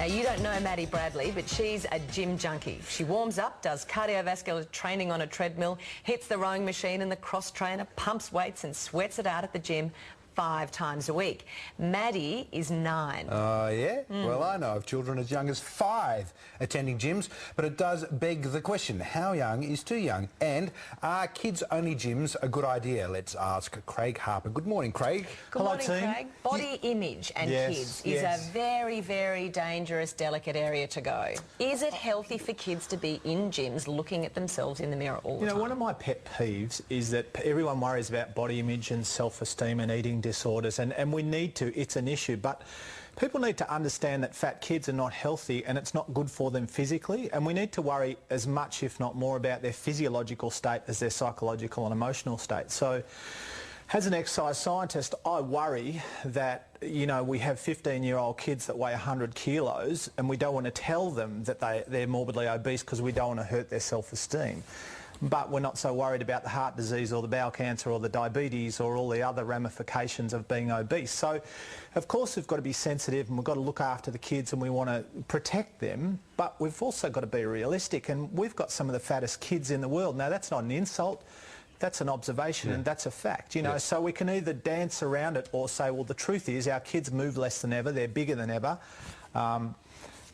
Now, you don't know Maddie Bradley, but she's a gym junkie. She warms up, does cardiovascular training on a treadmill, hits the rowing machine and the cross trainer, pumps weights and sweats it out at the gym 5 times a week. Maddie is 9. Oh, yeah? Well, I know of children as young as 5 attending gyms, but it does beg the question, how young is too young? And are kids-only gyms a good idea? Let's ask Craig Harper. Good morning, Craig. Good morning, Craig. Body image and kids is a very, very dangerous, delicate area to go. Is it healthy for kids to be in gyms looking at themselves in the mirror all the time? One of my pet peeves is that everyone worries about body image and self-esteem and eating disorders, and we need to, it's an issue, but people need to understand that fat kids are not healthy and it's not good for them physically, and we need to worry as much, if not more, about their physiological state as their psychological and emotional state. So as an exercise scientist, I worry that, we have 15-year-old kids that weigh 100 kilos and we don't want to tell them that they're morbidly obese because we don't want to hurt their self-esteem. But we're not so worried about the heart disease or the bowel cancer or the diabetes or all the other ramifications of being obese. So, of course, we've got to be sensitive and we've got to look after the kids and we want to protect them, but we've also got to be realistic, and we've got some of the fattest kids in the world. Now, that's not an insult. That's an observation, and that's a fact, So we can either dance around it or say, well, the truth is our kids move less than ever, they're bigger than ever.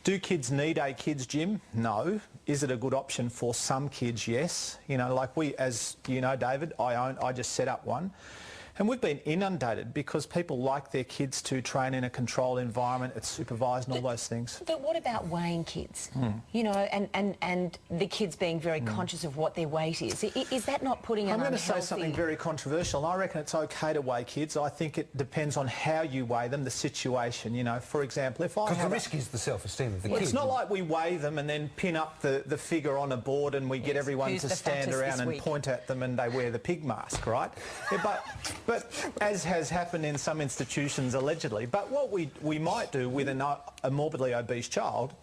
Do kids need a kids gym? No. Is it a good option for some kids? Yes. Like we, as you know, David, I just set up one. And we've been inundated because people like their kids to train in a controlled environment, it's supervised and all those things. But what about weighing kids? And the kids being very conscious of what their weight is. Is that not putting an I'm going to unhealthy... say something very controversial. I reckon it's okay to weigh kids. I think it depends on how you weigh them, the situation. For example, if I have... Because the risk is the self-esteem of the kids. It's not like we weigh them and then pin up the figure on a board and we get everyone to stand around and point at them and they wear the pig mask, right? But as has happened in some institutions allegedly, but what we might do with a morbidly obese child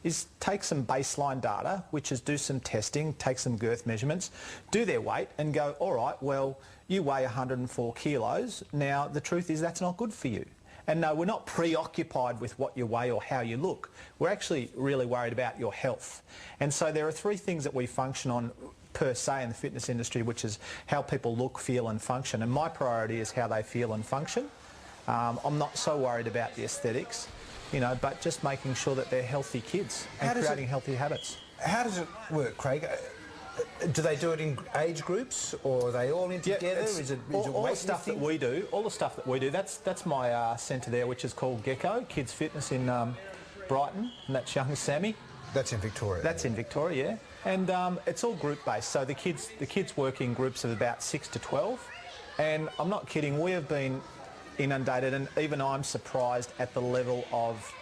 is take some baseline data, which is do some testing, take some girth measurements, do their weight and go, all right, well, you weigh 104 kilos. Now, the truth is that's not good for you. And no, we're not preoccupied with what you weigh or how you look. We're actually really worried about your health. And so there are 3 things that we function on per se in the fitness industry, which is how people look, feel and function. And my priority is how they feel and function. I'm not so worried about the aesthetics, but just making sure that they're healthy kids and creating healthy habits. How does it work, Craig? Do they do it in age groups, or are they all in together? Is it all the stuff that we do? All the stuff that we do. That's my centre there, which is called Gecko Kids Fitness in Brighton, and that's young Sammy. That's in Victoria. That's in Victoria, yeah. And it's all group-based, so the kids work in groups of about 6 to 12. And I'm not kidding, we have been inundated, and even I'm surprised at the level of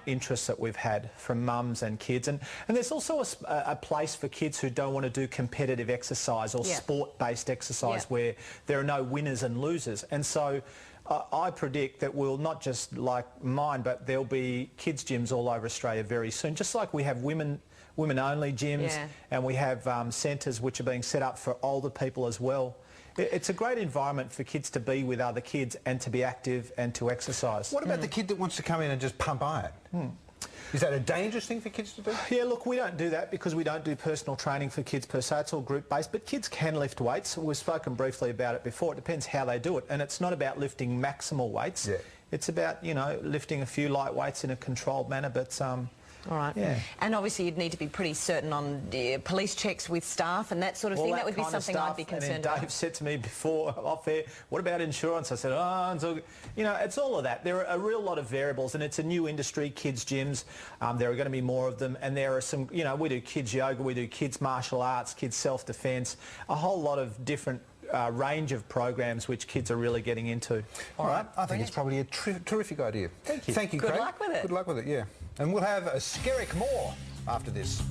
interest that we've had from mums and kids. And there's also a place for kids who don't want to do competitive exercise or sport-based exercise where there are no winners and losers. And so I predict that we'll not just like mine, but there'll be kids' gyms all over Australia very soon, just like we have women-only gyms, and we have centres which are being set up for older people as well. It's a great environment for kids to be with other kids and to be active and to exercise. What about the kid that wants to come in and just pump iron? Is that a dangerous thing for kids to do? Yeah, look, we don't do that because we don't do personal training for kids per se. It's all group-based, but kids can lift weights. We've spoken briefly about it before. It depends how they do it, and it's not about lifting maximal weights. It's about, lifting a few light weights in a controlled manner, but... All right. Yeah. And obviously you'd need to be pretty certain on police checks with staff and that sort of thing. That would be something I'd be concerned about. Dave said to me before off air, what about insurance? I said, it's all of that. There are a real lot of variables, and it's a new industry, kids' gyms. There are going to be more of them, and there are some, we do kids yoga, we do kids martial arts, kids self-defence, a whole lot of different range of programs which kids are really getting into. All right, I think it's probably a terrific idea. Thank you. Thank you, Craig. Good luck with it. Good luck with it, yeah. And we'll have a Skerrick more after this.